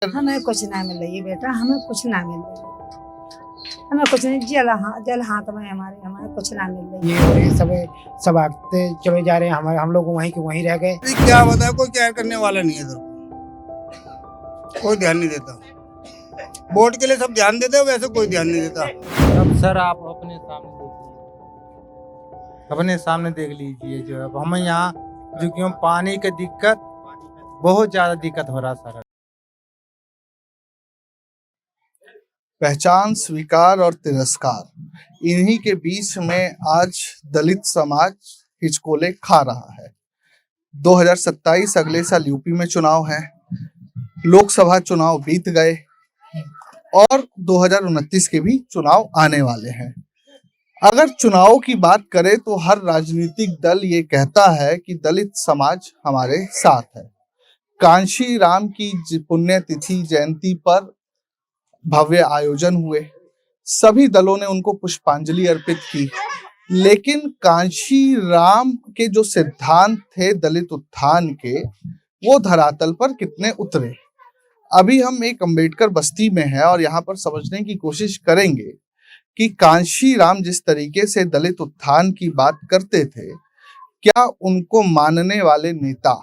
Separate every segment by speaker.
Speaker 1: हमें कुछ ना मिल रही है बेटा, हमें कुछ ना मिल रही है, हमें कुछ नहीं, जल हाथ में हमारे, हमें कुछ ना मिल रही है।
Speaker 2: ये हो रहे सब आगते चले जा रहे हैं, हमारे हम लोग वहीं के वहीं रह गए।
Speaker 3: क्या बताया, कोई केयर करने वाला नहीं है इधर, कोई ध्यान नहीं देता। वोट के लिए सब ध्यान देते हैं, वैसे कोई ध्यान नहीं देता।
Speaker 4: अब सर आप अपने सामने देख लीजिए जो अब हमें यहाँ जो क्यों पानी की दिक्कत, बहुत ज्यादा दिक्कत हो रहा सर।
Speaker 5: पहचान, स्वीकार और तिरस्कार, इन्हीं के बीच में आज दलित समाज हिचकोले खा रहा है। 2027 अगले साल यूपी में चुनाव है, लोकसभा चुनाव बीत गए और 2029 के भी चुनाव आने वाले हैं। अगर चुनाव की बात करें तो हर राजनीतिक दल ये कहता है कि दलित समाज हमारे साथ है। कांशी राम की पुण्यतिथि जयंती पर भव्य आयोजन हुए, सभी दलों ने उनको पुष्पांजलि अर्पित की, लेकिन कांशी राम के जो सिद्धांत थे दलित उत्थान के, वो धरातल पर कितने उतरे। अभी हम एक अंबेडकर बस्ती में हैं और यहाँ पर समझने की कोशिश करेंगे कि कांशी राम जिस तरीके से दलित उत्थान की बात करते थे, क्या उनको मानने वाले नेता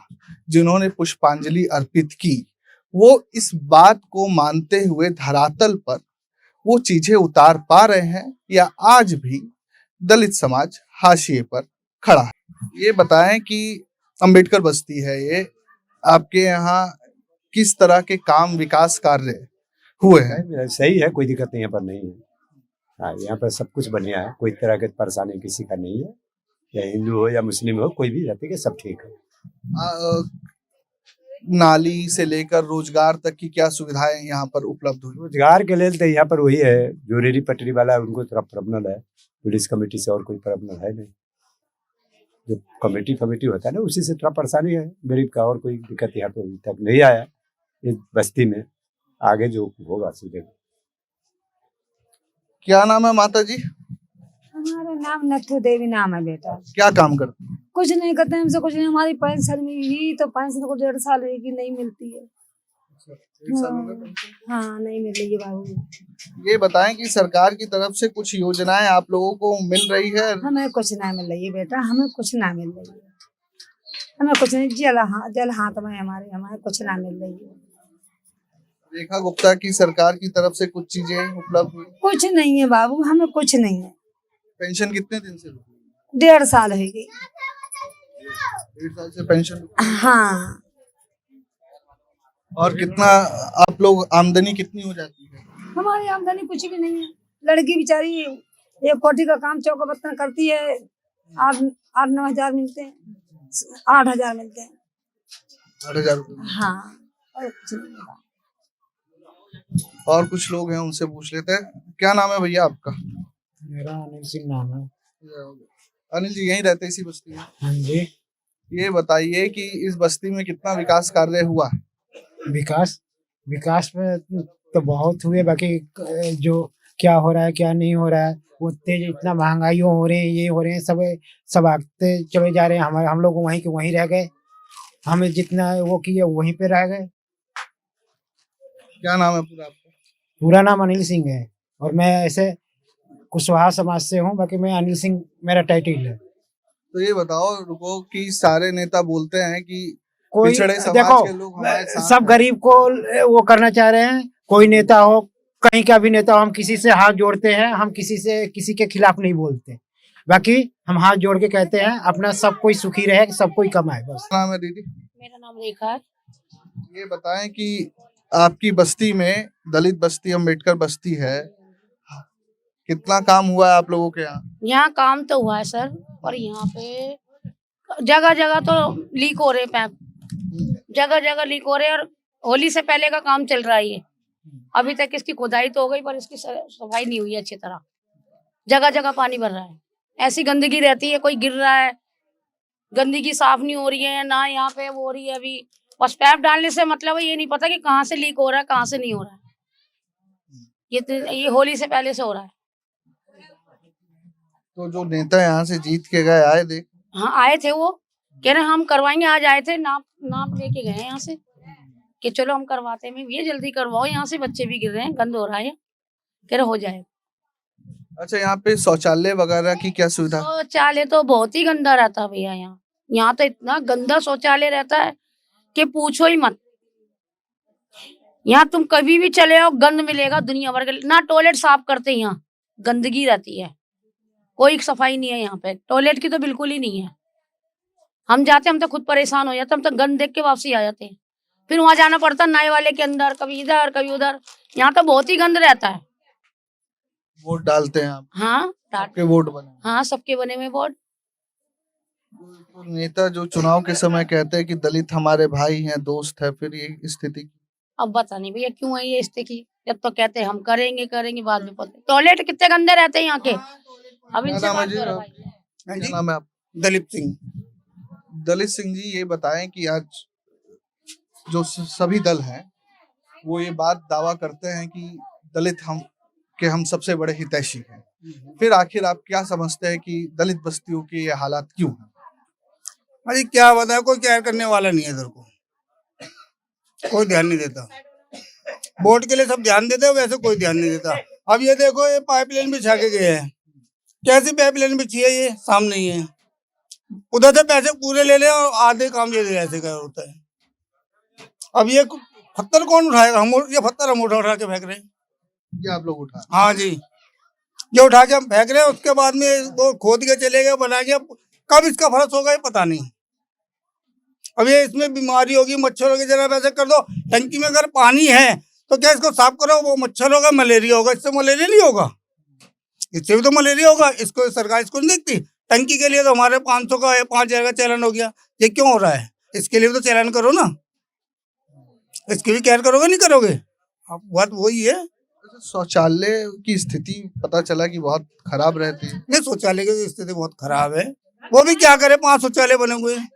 Speaker 5: जिन्होंने पुष्पांजलि अर्पित की, वो इस बात को मानते हुए धरातल पर वो चीजें उतार पा रहे हैं, या आज भी दलित समाज हाशिए पर खड़ा है। ये बताएं कि अंबेडकर बस्ती है ये, आपके यहाँ किस तरह के काम विकास कार्य हुए हैं?
Speaker 6: सही है, कोई दिक्कत नहीं, यहाँ पर नहीं है। हाँ, यहाँ पर सब कुछ बढ़िया है, कोई तरह की परेशानी किसी का नहीं है, या हिंदू हो या मुस्लिम हो, कोई भी जाति के सब ठीक है।
Speaker 5: नाली से लेकर रोजगार तक की क्या सुविधाएं यहाँ पर उपलब्ध हुई?
Speaker 6: रोजगार के लिए तो यहाँ पर वही है, जो रेहड़ी पटरी वाला है उनको थोड़ा प्रॉब्लम है, पुलिस कमेटी से और कोई प्रॉब्लम है नहीं। जो कमेटी होता है ना, उसी से थोड़ा परेशानी है गरीब का, और कोई दिक्कत यहाँ पर अभी तक नहीं आया इस बस्ती में। आगे जो होगा सीधे।
Speaker 5: क्या नाम है माता जी?
Speaker 1: हमारा नाम नथु देवी नाम है बेटा।
Speaker 5: क्या काम करते हैं?
Speaker 1: कुछ नहीं करते, हमसे कुछ नहीं, हमारी पेंशन मिली तो पेंशन को 1.5 साल की नहीं मिलती है। हाँ, नहीं मिल रही है बाबू।
Speaker 5: ये बताएं कि सरकार की तरफ से कुछ योजनाएं आप लोगों को मिल रही है?
Speaker 1: हमें कुछ ना मिल रही है बेटा, हमें कुछ ना मिल रही है, हमें कुछ नहीं, जल हाथ में हमारे, हमें कुछ ना मिल रही है।
Speaker 5: रेखा गुप्ता की सरकार की तरफ से कुछ चीजें उपलब्ध हुई?
Speaker 1: कुछ नहीं है बाबू, हमें कुछ नहीं है।
Speaker 5: पेंशन कितने दिन से?
Speaker 1: 1.5 साल है गई।
Speaker 5: 1.5 साल से पेंशन?
Speaker 1: हाँ।
Speaker 5: और कितना आप लोग आमदनी कितनी हो जाती है?
Speaker 1: हमारी आमदनी कुछ भी नहीं है। लड़की बेचारी एक कोठी का काम चौका बर्तन करती है, 8-9 हजार मिलते हैं, 8 हजार मिलते हैं।
Speaker 5: 8,000?
Speaker 1: हाँ, और कुछ नहीं मिलता।
Speaker 5: और कुछ लोग हैं, उनसे पूछ लेते हैं। क्या नाम है भैया आपका?
Speaker 2: मेरा अनिल सिंह नाम है।
Speaker 5: अनिल जी यहीं रहते इसी बस्ती में?
Speaker 2: हाँ जी।
Speaker 5: ये बताइए कि इस बस्ती में कितना विकास कार्य हुआ?
Speaker 2: विकास में तो बहुत हुए, बाकी जो क्या हो रहा है क्या नहीं हो रहा है, वो तेज इतना महंगाई हो रही है, ये हो रहे हैं, सब आगते चले जा रहे हैं, हमारे हम लोग वहीं के वहीं रह गए। हमें जितना वो किए वहीं पे रह गए।
Speaker 5: क्या नाम है पूरा आपका?
Speaker 2: पूरा नाम अनिल सिंह है, और मैं ऐसे कुशवाहा समाज से हूँ, बाकी मैं अनिल सिंह मेरा टाइटल है।
Speaker 5: तो ये बताओ रुको कि सारे नेता बोलते हैं कि
Speaker 2: कोई
Speaker 5: पिछड़े समाज
Speaker 2: देखो,
Speaker 5: के लोग हमारे साथ
Speaker 2: सब
Speaker 5: हैं।
Speaker 2: गरीब को वो करना चाह रहे हैं। कोई नेता हो, कहीं का भी नेता हो, हम किसी से हाथ जोड़ते हैं, हम किसी के खिलाफ नहीं बोलते, बाकी हम हाथ जोड़ के कहते हैं अपना सब कोई सुखी रहे, सब कोई कमाए, बस।
Speaker 5: नाम है दीदी?
Speaker 7: मेरा नाम रेखा है।
Speaker 5: ये बताएं कि आपकी बस्ती में, दलित बस्ती अंबेडकर बस्ती है, कितना काम हुआ है आप लोगों के यहाँ?
Speaker 7: यहाँ काम तो हुआ है सर, पर यहाँ पे जगह जगह तो लीक हो रहे पैप, जगह जगह लीक हो रहे, और होली से पहले का काम चल रहा है ये। अभी तक इसकी खुदाई तो हो गई, पर इसकी सफाई नहीं हुई अच्छी तरह। जगह जगह पानी भर रहा है, ऐसी गंदगी रहती है, कोई गिर रहा है, गंदगी साफ नहीं हो रही है ना, यहाँ पे वो हो रही है। अभी बस पैप डालने से मतलब ये नहीं पता कि कहाँ से लीक हो रहा है, कहाँ से नहीं हो रहा है। ये होली से पहले से हो रहा है।
Speaker 5: तो जो नेता यहाँ से जीत के गए आए देख?
Speaker 7: हाँ, आए थे, वो कह रहे हम करवाएंगे, आज आए थे, नाप लेके गए यहाँ से। कि चलो हम करवाते हैं, ये जल्दी करवाओ, यहाँ से बच्चे भी गिर रहे हैं, गंद हो रहा है, कह रहे हो जाए।
Speaker 5: अच्छा, यहाँ पे शौचालय वगैरह की क्या सुविधा?
Speaker 7: शौचालय तो बहुत ही गंदा रहता है भैया, यहाँ तो इतना गंदा शौचालय रहता है कि पूछो ही मत। यहाँ तुम कभी भी चले आओ गंद मिलेगा दुनिया भर के, ना टॉयलेट साफ करते, यहाँ गंदगी रहती है, कोई सफाई नहीं है यहाँ पे, टॉयलेट की तो बिल्कुल ही नहीं है। हम जाते, हम तो खुद परेशान हो जाते, हम तो गंद देख के वापसी आ जाते हैं, फिर वहां जाना पड़ता नए वाले के अंदर, कभी इधर कभी उधर, यहाँ तो बहुत ही गंद रहता है।
Speaker 5: वोट डालते हैं आप?
Speaker 7: हाँ
Speaker 5: आपके वोट बने?
Speaker 7: हाँ, सबके बने हुए वोट।
Speaker 5: तो नेता जो चुनाव के समय कहते हैं कि दलित हमारे भाई हैं, दोस्त है, फिर ये स्थिति?
Speaker 7: अब बता नहीं भैया क्यों है ये स्थिति, जब तो कहते हैं हम करेंगे करेंगे, बाद में पता टॉयलेट कितने गंदे रहते हैं यहाँ के। अब इनसे
Speaker 5: क्या नाम है
Speaker 7: बात
Speaker 5: जी?
Speaker 7: करो भाई।
Speaker 3: हाँ
Speaker 5: क्या
Speaker 3: जी,
Speaker 5: नाम है आप?
Speaker 3: दलीप सिंह।
Speaker 5: दलित सिंह जी, ये बताएं कि आज जो सभी दल हैं वो ये बात दावा करते हैं कि दलित हम सबसे बड़े हितैषी हैं, फिर आखिर आप क्या समझते हैं कि दलित बस्तियों के ये हालात क्यों हैं?
Speaker 3: अरे क्या बताया, कोई केयर करने वाला नहीं है इधर को, कोई ध्यान नहीं देता। वोट के लिए सब ध्यान देते हैं, वैसे कोई ध्यान नहीं देता। अब ये देखो, ये पाइपलाइन बिछा के गए हैं, कैसी पाइपलाइन बिछी है, ये सामने ही है, उधर से पैसे पूरे ले ले और आधे काम ये ऐसे कर होता है। अब ये पत्थर कौन उठाएगा? ये पत्थर हम उठा के फेंक रहे हैं।
Speaker 5: ये आप लोग उठा?
Speaker 3: हाँ जी, ये उठा के हम फेंक रहे हैं, उसके बाद में वो खोद के चले गए, बना गया, कब इसका फर्श होगा ये पता नहीं। अब ये इसमें बीमारी होगी, मच्छर होगी, जरा वैसे कर दो। टंकी में अगर पानी है तो क्या इसको साफ करो, वो मच्छर होगा, मलेरिया होगा, इससे मलेरिया नहीं होगा, इससे भी तो मलेरिया होगा। इसको सरकार इसको नहीं देखती। टंकी के लिए तो हमारे 500 का 5,000 का चैलान हो गया, ये क्यों हो रहा है? इसके लिए भी तो चैलान करो ना, इसकी भी केयर करोगे नहीं करोगे? अब बात वही है।
Speaker 5: शौचालय की स्थिति पता चला कि बहुत खराब रहती है।
Speaker 3: नहीं, शौचालय की स्थिति बहुत खराब है, वो भी क्या करे, 5 शौचालय बने हुए हैं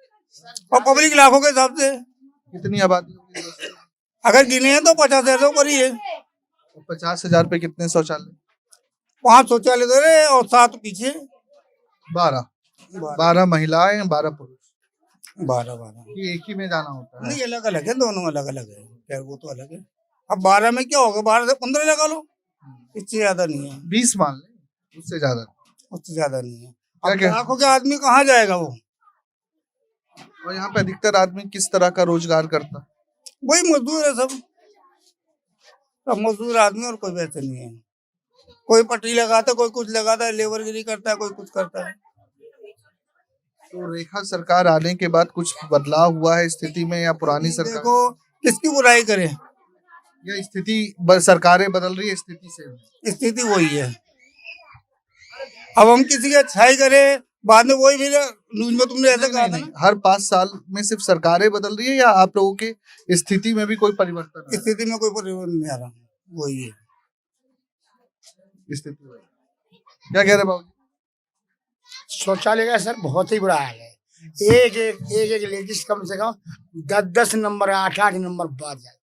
Speaker 3: और पब्लिक लाखों के हिसाब से।
Speaker 5: कितनी आबादी होगी?
Speaker 3: अगर गिने हैं तो 50,000 से ऊपर ही है।
Speaker 5: 50,000 पे कितने शौचालय?
Speaker 3: 5 शौचालय दे रहे और 7 पीछे।
Speaker 5: 12 महिलाएं, 12 पुरुष।
Speaker 3: 12
Speaker 5: कि एक ही में जाना होता है?
Speaker 3: नहीं, अलग अलग है, दोनों अलग अलग है, खैर वो तो अलग है। अब 12 में क्या होगा, 12 से 15 लगा लो, इससे ज्यादा नहीं है।
Speaker 5: 20 मान ले, उससे ज्यादा?
Speaker 3: उससे ज्यादा नहीं है।
Speaker 5: क्या
Speaker 3: अब
Speaker 5: क्या?
Speaker 3: लाखों के आदमी कहाँ जाएगा वो?
Speaker 5: और यहाँ पे अधिकतर आदमी किस तरह का रोजगार करता?
Speaker 3: वही मजदूर है, सब मजदूर आदमी, और कोई वैसे नहीं है। कोई पटरी लगाता, कोई कुछ लगाता है, लेबरगिरी करता है, कोई कुछ करता है।
Speaker 5: तो रेखा सरकार आने के बाद कुछ बदलाव हुआ है स्थिति में, या पुरानी सरकार?
Speaker 3: देखो, किसकी बुराई करें,
Speaker 5: या स्थिति सरकारें बदल रही है, स्थिति से
Speaker 3: स्थिति वही है। अब हम किसी की अच्छाई करें, बाद में वही फिर न्यूज में तुमने ऐसा कहा था ना।
Speaker 5: हर 5 साल में सिर्फ सरकारें बदल रही है, या आप लोगों के स्थिति में भी कोई परिवर्तन आ रहा है?
Speaker 3: स्थिति में कोई परिवर्तन नहीं आ रहा, वही है
Speaker 5: स्थिति वही। क्या कह रहे बाबू?
Speaker 2: शौचालय का सर बहुत ही बुरा हाल है। एक लेडीज कम से कम 10 नंबर 8 नंबर बाद जाती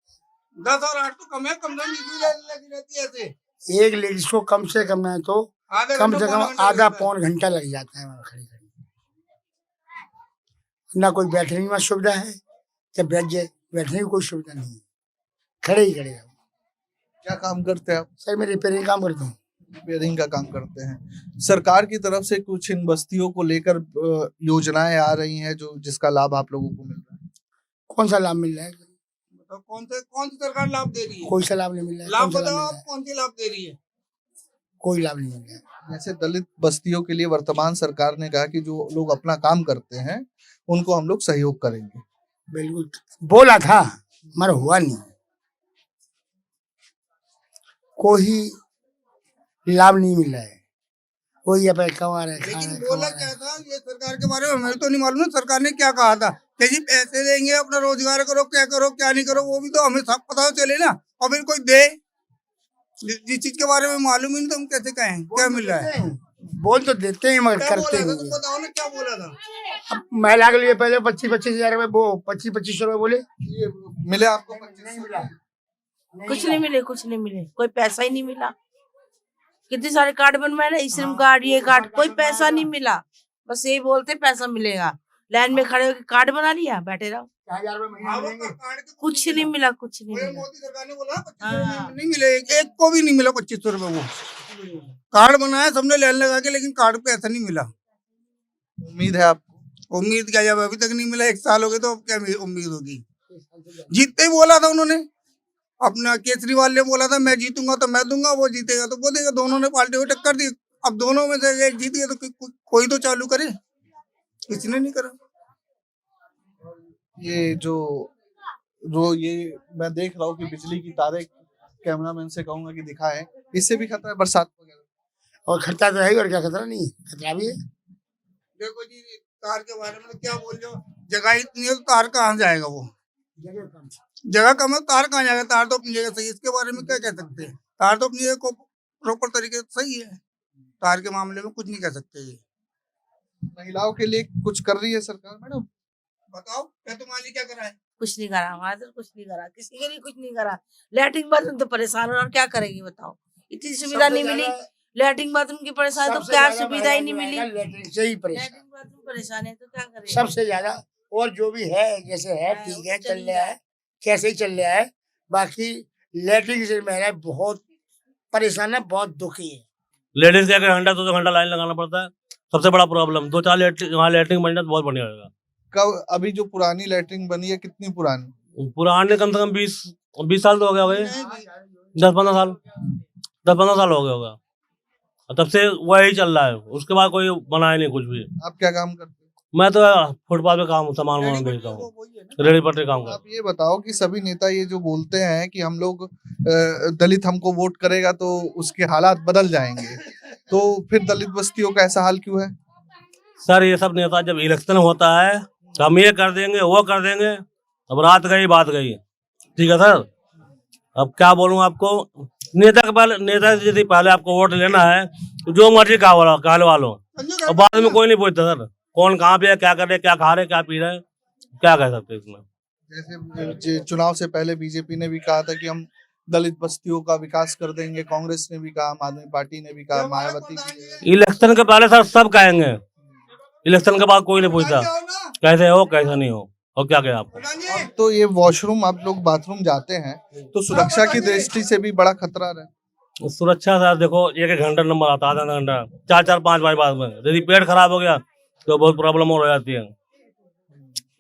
Speaker 3: 10 और 8 तो कम है, कम से कम लगी रहती है ऐसे।
Speaker 2: है। एक लेडीज को कम से कम नहीं तो कम से कम आधा पौन घंटा लग जाता है वहाँ खड़ी खड़ी। ना कोई बैठने की सुविधा है, जब बैठने की कोई सुविधा नहीं है, खड़े ही खड़े।
Speaker 5: क्या काम करते हैं आप?
Speaker 2: सर मैं रिपेयरिंग काम करता हूँ।
Speaker 5: रिपेयरिंग का काम करते हैं। सरकार की तरफ से कुछ इन बस्तियों को लेकर योजनाएं आ रही हैं जो जिसका लाभ आप लोगों को मिल रहा है?
Speaker 2: कौन सा लाभ मिल रहा है?
Speaker 3: तो कौन सी सरकार लाभ दे रही है?
Speaker 2: कोई सा लाभ नहीं मिल रहा है।
Speaker 3: लाभ
Speaker 2: कौन सा
Speaker 3: बताओ
Speaker 2: लाभ मिल
Speaker 3: आप,
Speaker 2: रहा है?
Speaker 3: कौन सी लाभ दे रही है?
Speaker 2: कोई लाभ नहीं मिल रहा है।
Speaker 5: जैसे दलित बस्तियों के लिए वर्तमान सरकार ने कहा कि जो लोग अपना काम करते हैं उनको हम लोग सहयोग करेंगे।
Speaker 2: बिल्कुल बोला था मगर हुआ नहीं, कोई लाभ नहीं मिल रहा है। कोई अपने कमा रहे,
Speaker 3: लेकिन बोला क्या था ये सरकार के बारे में हमें तो नहीं मालूम ना, सरकार ने क्या कहा था कि जी पैसे देंगे, अपना रोजगार करो, क्या नहीं करो, वो भी तो हमें सब पता चले ना। और फिर कोई दे, जिस चीज के बारे में मालूम ही नहीं तो हम कैसे कहें क्या मिल रहा है?
Speaker 2: बोल तो देते हैं मगर
Speaker 3: क्या
Speaker 2: करते
Speaker 3: बोला था,
Speaker 2: नहीं
Speaker 3: तुम
Speaker 2: है।
Speaker 3: बताओ ना क्या बोला था?
Speaker 2: अब महिला के लिए पहले 25-25 हजार रुपए, वो 25-25 रुपए बोले।
Speaker 5: ये मिले आपको? 25
Speaker 2: मिला,
Speaker 8: कुछ नहीं मिले, कुछ नहीं मिले, कोई पैसा ही नहीं मिला। कितने सारे कार्ड बनवाए ना, ई श्रम कार्ड, ये कार्ड, कोई पैसा नहीं मिला। बस यही बोलते पैसा मिलेगा, लाइन में खड़े होकर कार्ड बना लिया, बैठे रहो।
Speaker 2: 1000 रुपए महीना मिलेंगे।
Speaker 8: कुछ नहीं मिला, कुछ नहीं मिला।
Speaker 3: मोदी सरकार ने बोला 2500
Speaker 8: हाँ।
Speaker 3: नहीं मिले, एक को भी नहीं मिला 2500 रुपए। वो कार्ड बनाया सबने लाइन लगा के, लेकिन कार्ड पे ऐसा नहीं मिला।
Speaker 5: उम्मीद है आपको?
Speaker 3: उम्मीद क्या, जब अभी तक नहीं मिला, 1 साल हो गए, तो अब क्या उम्मीद होगी? जीतते ही बोला था उन्होंने, अपना केजरीवाल ने बोला था मैं जीतूंगा तो मैं दूंगा, वो जीतेगा तो वो देगा। दोनों ने पार्टी को टक्कर दी। अब दोनों में से एक जीत गया तो कोई तो चालू करे, किसी ने नहीं करा।
Speaker 5: ये जो ये मैं देख रहा हूँ कि बिजली की तारें, कैमरामैन से कहूंगा कि दिखाएं, इससे भी खतरा है बरसात वगैरह?
Speaker 2: और खर्चा तो है ही, और क्या खतरा नहीं है, खतरा भी है।
Speaker 3: देखो जी, तार के बारे में तो क्या बोल रहे हो, जगह इतनी है तो तार कहाँ जाएगा? वो जगह कम है, तार कहाँ जाएगा? तार तो अपनी जगह सही है, इसके बारे में क्या कह सकते हैं? तार तो अपनी जगह को प्रॉपर तरीके से सही है, तार के मामले में कुछ नहीं कह सकते। ये
Speaker 5: महिलाओं के लिए कुछ कर रही है सरकार मैडम?
Speaker 3: बताओ, क्या तुम्हारे लिए क्या करा है?
Speaker 8: कुछ नहीं करा हमारे तो, कुछ नहीं करा, किसी के लिए कुछ नहीं करा। लैट्रिन बाथरूम तो परेशान हो, और क्या करेंगे बताओ? इतनी सुविधा नहीं मिली, लैट्रिन बाथरूम की परेशान, तो क्या सुविधा ही नहीं मिली।
Speaker 2: लैट्रिन से ही परेशान,
Speaker 8: लैट्रिन बाथरूम परेशान है तो क्या करें?
Speaker 2: सबसे ज्यादा। और जो भी है जैसे है ठीक है, चल रहा है, कैसे ही चल रहा है। बाकी लैट्रिन से मेरा बहुत परेशान है, बहुत दुखी है।
Speaker 9: लेडीज का घंटा 2 घंटा लाइन लगाना पड़ता है, सबसे बड़ा प्रॉब्लम। 2-4 लैट्रिन बन जाए तो बहुत बढ़िया होगा।
Speaker 5: कब अभी जो पुरानी लैट्रिन बनी है, कितनी पुरानी?
Speaker 9: पुराने कम से कम 20 साल तो हो गया होगा, 10-15 साल, 10-15 साल हो गया होगा। तब से वही चल रहा है, उसके बाद कोई बनाया नहीं कुछ भी।
Speaker 5: आप क्या काम करते हैं?
Speaker 9: मैं तो फुटपाथ पे काम, सामान वामान बेचता हूँ, रेडी पटरी काम
Speaker 5: आप ये बताओ कि सभी नेता ये जो बोलते हैं कि हम लोग दलित हमको वोट करेगा तो उसके हालात बदल जाएंगे, तो फिर दलित बस्तियों का ऐसा हाल क्यों है?
Speaker 9: सर ये सब नेता जब इलेक्शन होता है तो हम ये कर देंगे, वो कर देंगे, अब रात गई बात गई, ठीक है सर। अब क्या बोलूं आपको, नेता से यदि पहले आपको वोट लेना है तो जो मर्जी कहलवा लो, और बाद में कोई नहीं पूछता सर कौन कहाँ पे है, क्या कर रहे, क्या खा रहे, क्या पी रहे, क्या कह सकते इसमें।
Speaker 5: जैसे चुनाव से पहले बीजेपी ने भी कहा था कि हम दलित बस्तियों का विकास कर देंगे, कांग्रेस ने भी कहा, आम आदमी पार्टी ने भी कहा, मायावती भी।
Speaker 9: इलेक्शन के पहले सर सब कहेंगे, इलेक्शन के बाद कोई नहीं पूछता कैसे हो कैसे नहीं हो और क्या कहे आपको।
Speaker 5: अब तो ये वॉशरूम, आप लोग बाथरूम जाते हैं तो सुरक्षा की दृष्टि से भी बड़ा खतरा है।
Speaker 9: सुरक्षा सर देखो, 1-1 घंटा नंबर आता, आधा घंटा, 4-4, 5 बाद में यदि पेट खराब हो गया तो बहुत प्रॉब्लम हो जाती है।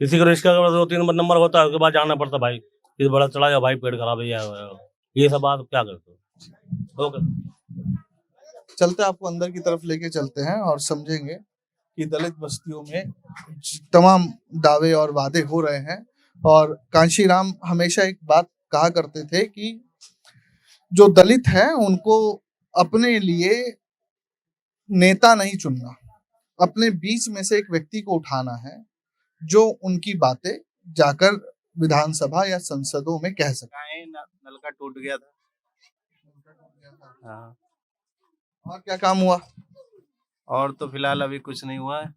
Speaker 9: किसी का रिश्ता 2-3 नंबर होता है, उसके बाद जाना पड़ता भाई, इस बड़ा चला जाओ भाई, पेट खराब है, ये सब बात क्या करते हो। ओके,
Speaker 5: चलते आपको अंदर की तरफ लेके चलते हैं और समझेंगे कि दलित बस्तियों में तमाम दावे और वादे हो रहे हैं। और कांशीराम हमेशा एक बात कहा करते थे कि जो दलित हैं उनको अपने लिए नेता नहीं चुनना, अपने बीच में से एक व्यक्ति को उठाना है जो उनकी बातें जाकर विधानसभा या संसदों में कह सके।
Speaker 10: नलका टूट गया था। हाँ।
Speaker 5: और क्या काम हुआ?
Speaker 10: और तो फिलहाल अभी कुछ नहीं हुआ है।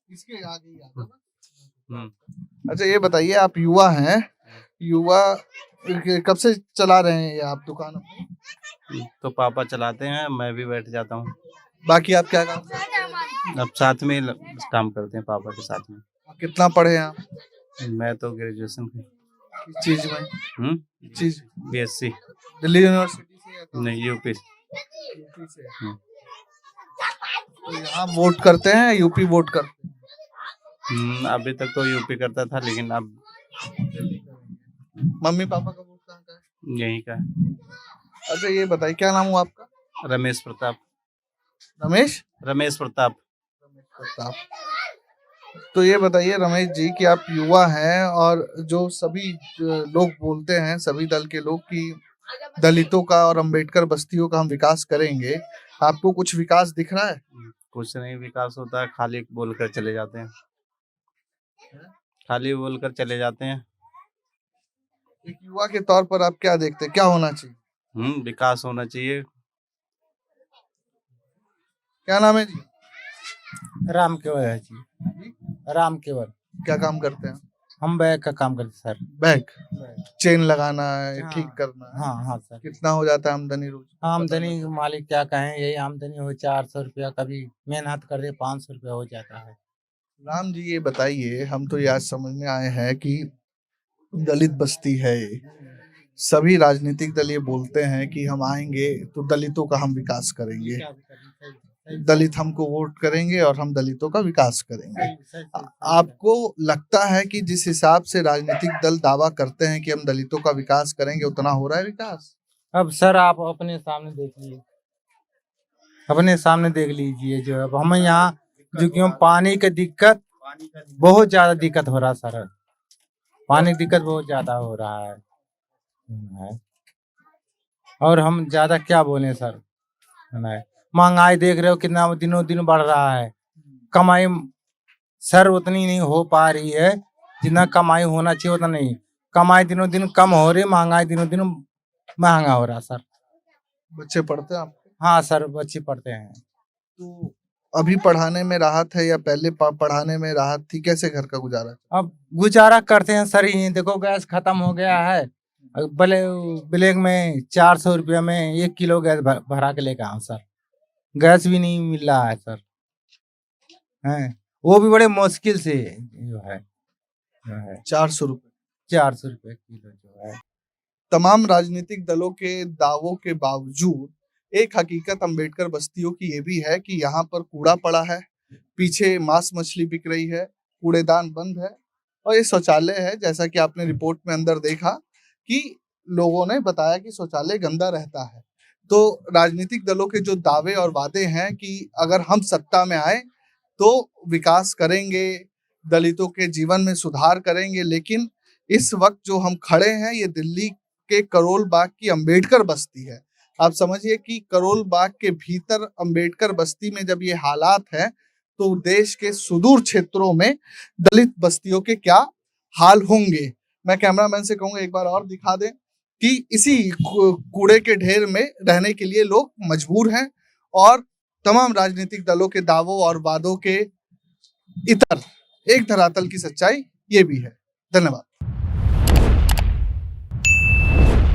Speaker 5: इसके आगे ही आता ना। अच्छा ये बताइए, आप युवा हैं, युवा कब से चला रहे हैं ये आप दुकान अपनी?
Speaker 10: तो पापा चलाते हैं, मैं भी बैठ जाता हूँ।
Speaker 5: बाकी आप क्या काम करते हैं?
Speaker 10: अब साथ में ही काम करते हैं पापा के साथ में।
Speaker 5: कितना पढ़े हैं आप?
Speaker 10: मैं तो ग्रेजुएशन
Speaker 5: किस चीज में? चीज
Speaker 10: BSc।
Speaker 5: दिल्ली यूनिवर्सिटी से?
Speaker 10: नहीं, यूपी
Speaker 5: से। तो यहाँ वोट करते हैं, यूपी वोट करते हैं?
Speaker 10: अभी तक तो यूपी करता था, लेकिन अब
Speaker 5: मम्मी पापा का वोट कहाँ का है?
Speaker 10: यहीं का है।
Speaker 5: अच्छा ये बताइए, क्या नाम हुआ आपका?
Speaker 10: रमेश प्रताप।
Speaker 5: रमेश
Speaker 10: प्रताप।
Speaker 5: तो ये बताइए रमेश जी कि आप युवा हैं और जो सभी लोग बोलते हैं, सभी दल के लोग, कि दलितों का और अंबेडकर बस्तियों का हम विकास करेंगे, आपको कुछ विकास दिख रहा है?
Speaker 10: कुछ नहीं विकास होता है, खाली बोलकर चले जाते हैं, खाली बोलकर चले जाते हैं।
Speaker 5: एक युवा के तौर पर आप क्या देखते हैं, क्या होना चाहिए?
Speaker 10: विकास होना चाहिए।
Speaker 5: क्या नाम है जी?
Speaker 2: राम केवल है जी। राम केवल।
Speaker 5: क्या काम करते हैं?
Speaker 4: हम बैग का काम करते सर।
Speaker 5: बैग चेन लगाना है,
Speaker 4: हाँ।
Speaker 5: ठीक करना है।
Speaker 4: हाँ हाँ सर।
Speaker 5: कितना हो जाता है आमदनी रोज?
Speaker 4: आमदनी मालिक क्या कहें, यही आमदनी हो 400 रुपया, कभी मेहनत कर दे 500 रुपया हो जाता है।
Speaker 5: राम जी ये बताइए, हम तो ये आज समझ में आए हैं कि दलित बस्ती है ये, सभी राजनीतिक दल ये बोलते हैं कि हम आएंगे तो दलितों का हम विकास करेंगे, दलित हमको वोट करेंगे और हम दलितों का विकास करेंगे। आपको लगता है कि जिस हिसाब से राजनीतिक दल दावा करते हैं कि हम दलितों का विकास करेंगे, उतना हो रहा है विकास?
Speaker 4: अब सर आप अपने सामने देख लीजिए, अपने सामने देख लीजिए जो अब हमें यहाँ जो क्यों पानी की दिक्कत, बहुत ज्यादा दिक्कत हो रहा है सर। पानी की दिक्कत बहुत ज्यादा हो रहा है। और हम ज्यादा क्या बोले सर, महंगाई देख रहे हो कितना दिनों दिन बढ़ रहा है। कमाई सर उतनी नहीं हो पा रही है जितना कमाई होना चाहिए, उतना नहीं। कमाई दिनों दिन कम हो रही, महंगाई दिनों दिन महंगा हो रहा सर।
Speaker 5: बच्चे पढ़ते हैं आपके?
Speaker 4: हाँ सर, बच्चे पढ़ते हैं।
Speaker 5: तो अभी पढ़ाने में राहत है या पहले पढ़ाने में राहत थी? कैसे घर का गुजारा?
Speaker 4: अब गुजारा करते हैं सर। ये देखो गैस खत्म हो गया है, ब्लैक में 400 रुपया में 1 किलो गैस भरा के लेकर आऊँ सर। गैस भी नहीं मिल रहा है सर, हैं वो भी बड़े मुश्किल से जो है
Speaker 5: 400 रुपये
Speaker 4: 400 रुपये किलो जो है।
Speaker 5: तमाम राजनीतिक दलों के दावों के बावजूद एक हकीकत अंबेडकर बस्तियों की ये भी है कि यहाँ पर कूड़ा पड़ा है, पीछे मांस मछली बिक रही है, कूड़ेदान बंद है और ये शौचालय है। जैसा कि आपने रिपोर्ट में अंदर देखा कि लोगों ने बताया कि शौचालय गंदा रहता है। तो राजनीतिक दलों के जो दावे और वादे हैं कि अगर हम सत्ता में आए तो विकास करेंगे, दलितों के जीवन में सुधार करेंगे, लेकिन इस वक्त जो हम खड़े हैं ये दिल्ली के करोल बाग की अंबेडकर बस्ती है। आप समझिए कि करोल बाग के भीतर अंबेडकर बस्ती में जब ये हालात हैं तो देश के सुदूर क्षेत्रों में दलित बस्तियों के क्या हाल होंगे। मैं कैमरामैन से कहूंगा एक बार और दिखा दें कि इसी कूड़े के ढेर में रहने के लिए लोग मजबूर हैं और तमाम राजनीतिक दलों के दावों और वादों के इतर एक धरातल की सच्चाई ये भी है। धन्यवाद।